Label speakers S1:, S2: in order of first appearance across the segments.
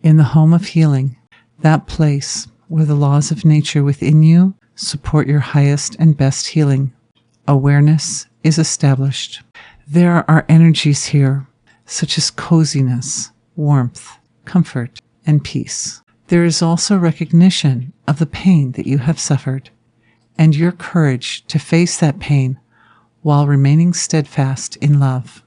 S1: In the home of healing, that place where the laws of nature within you support your highest and best healing, awareness is established. There are energies here, such as coziness, warmth, comfort, and peace. There is also recognition of the pain that you have suffered, and your courage to face that pain while remaining steadfast in love.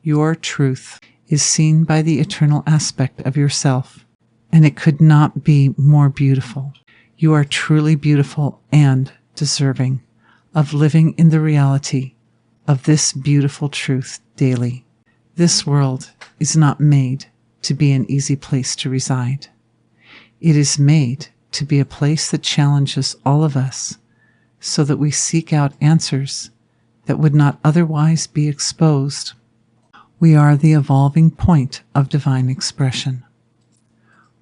S1: Your truth is seen by the eternal aspect of yourself, and it could not be more beautiful. You are truly beautiful and deserving of living in the reality of this beautiful truth daily. This world is not made to be an easy place to reside. It is made to be a place that challenges all of us so that we seek out answers that would not otherwise be exposed. We are the evolving point of divine expression.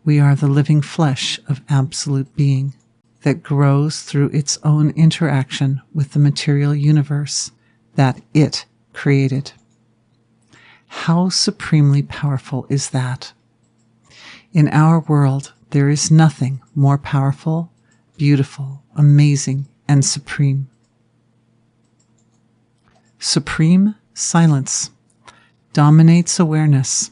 S1: We are the living flesh of absolute being that grows through its own interaction with the material universe that it created. How supremely powerful is that? In our world, there is nothing more powerful, beautiful, amazing, and supreme. Supreme silence dominates awareness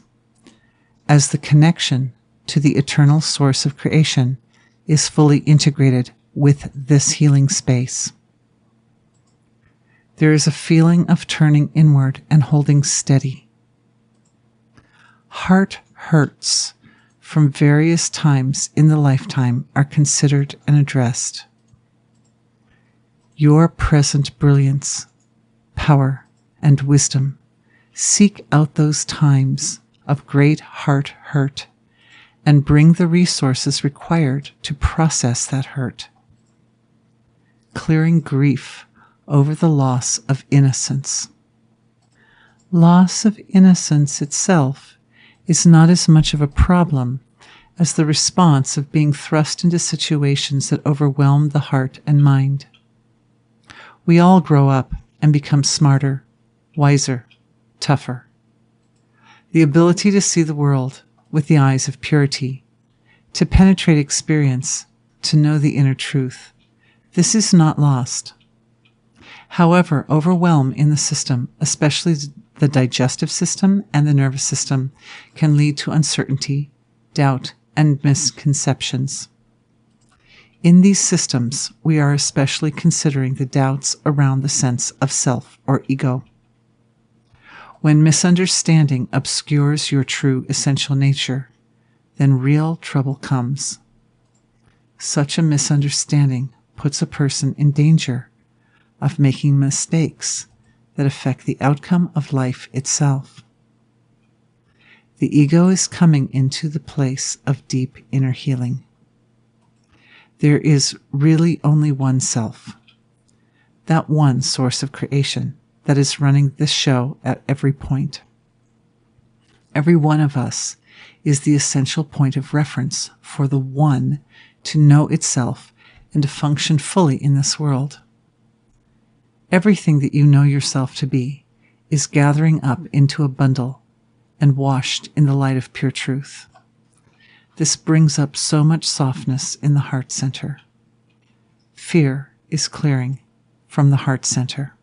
S1: as the connection to the eternal source of creation is fully integrated with this healing space. There is a feeling of turning inward and holding steady. Heart hurts from various times in the lifetime are considered and addressed. Your present brilliance, power, and wisdom seek out those times of great heart hurt and bring the resources required to process that hurt, clearing grief over the loss of innocence. Loss of innocence itself is not as much of a problem as the response of being thrust into situations that overwhelm the heart and mind. We all grow up and become smarter, wiser, tougher. The ability to see the world with the eyes of purity, to penetrate experience, to know the inner truth. This is not lost. However, overwhelm in the system, especially the digestive system and the nervous system, can lead to uncertainty, doubt, and misconceptions. In these systems, we are especially considering the doubts around the sense of self or ego. When misunderstanding obscures your true essential nature, then real trouble comes. Such a misunderstanding puts a person in danger of making mistakes that affect the outcome of life itself. The ego is coming into the place of deep inner healing. There is really only one self, that one source of creation that is running this show at every point. Every one of us is the essential point of reference for the one to know itself and to function fully in this world. Everything that you know yourself to be is gathering up into a bundle and washed in the light of pure truth. This brings up so much softness in the heart center. Fear is clearing from the heart center.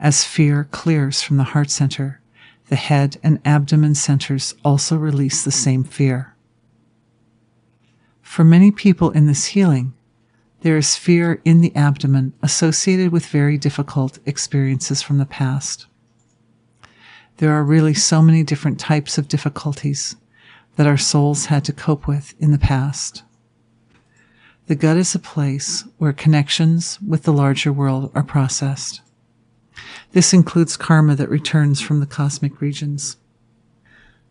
S1: As fear clears from the heart center, the head and abdomen centers also release the same fear. For many people in this healing, there is fear in the abdomen associated with very difficult experiences from the past. There are really so many different types of difficulties that our souls had to cope with in the past. The gut is a place where connections with the larger world are processed. This includes karma that returns from the cosmic regions.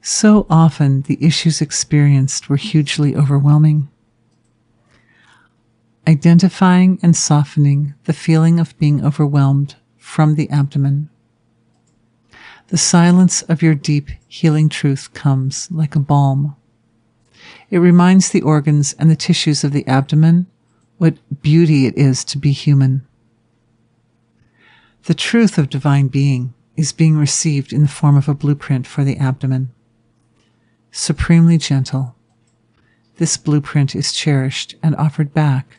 S1: So often, the issues experienced were hugely overwhelming. Identifying and softening the feeling of being overwhelmed from the abdomen. The silence of your deep healing truth comes like a balm. It reminds the organs and the tissues of the abdomen what beauty it is to be human. The truth of divine being is being received in the form of a blueprint for the abdomen. supremely gentle. This blueprint is cherished and offered back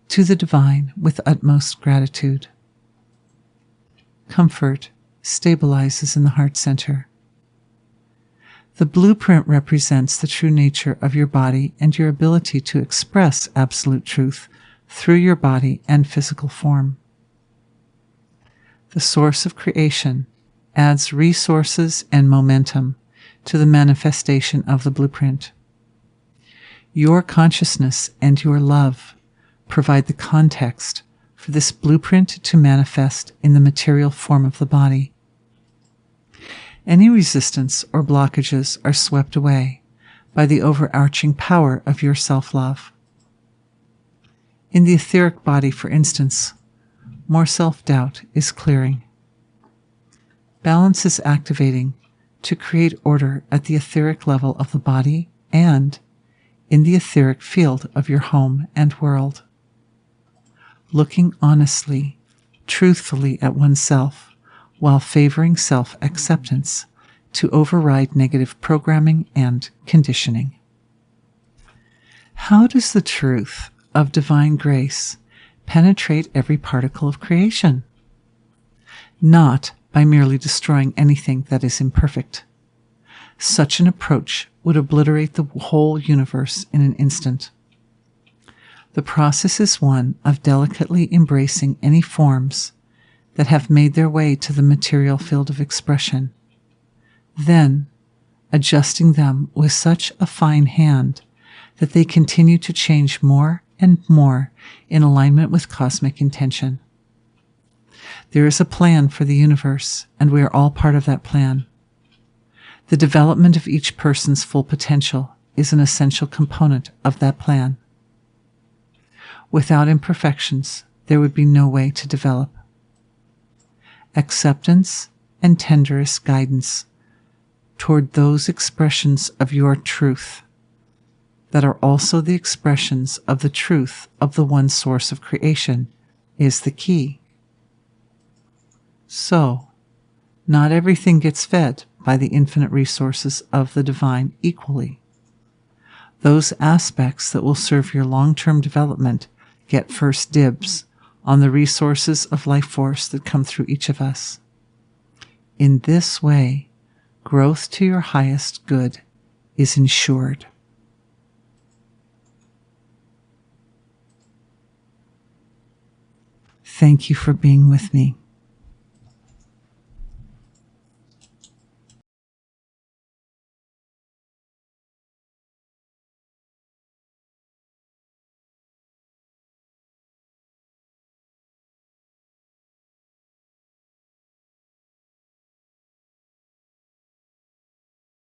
S1: to the divine with utmost gratitude. Comfort stabilizes in the heart center. The blueprint represents the true nature of your body and your ability to express absolute truth through your body and physical form. The source of creation adds resources and momentum to the manifestation of the blueprint. Your consciousness and your love provide the context for this blueprint to manifest in the material form of the body. Any resistance or blockages are swept away by the overarching power of your self-love. In the etheric body, for instance, more self-doubt is clearing. Balance is activating to create order at the etheric level of the body and in the etheric field of your home and world. Looking honestly, truthfully at oneself while favoring self-acceptance to override negative programming and conditioning. How does the truth of divine grace penetrate every particle of creation? Not by merely destroying anything that is imperfect. Such an approach would obliterate the whole universe in an instant. The process is one of delicately embracing any forms that have made their way to the material field of expression, then adjusting them with such a fine hand that they continue to change more and more in alignment with cosmic intention. There is a plan for the universe, and we are all part of that plan. The development of each person's full potential is an essential component of that plan. Without imperfections, there would be no way to develop. Acceptance and tenderest guidance toward those expressions of your truth that are also the expressions of the truth of the one source of creation is the key. So, not everything gets fed by the infinite resources of the divine equally. Those aspects that will serve your long-term development get first dibs on the resources of life force that come through each of us. In this way, growth to your highest good is ensured. Thank you for being with me.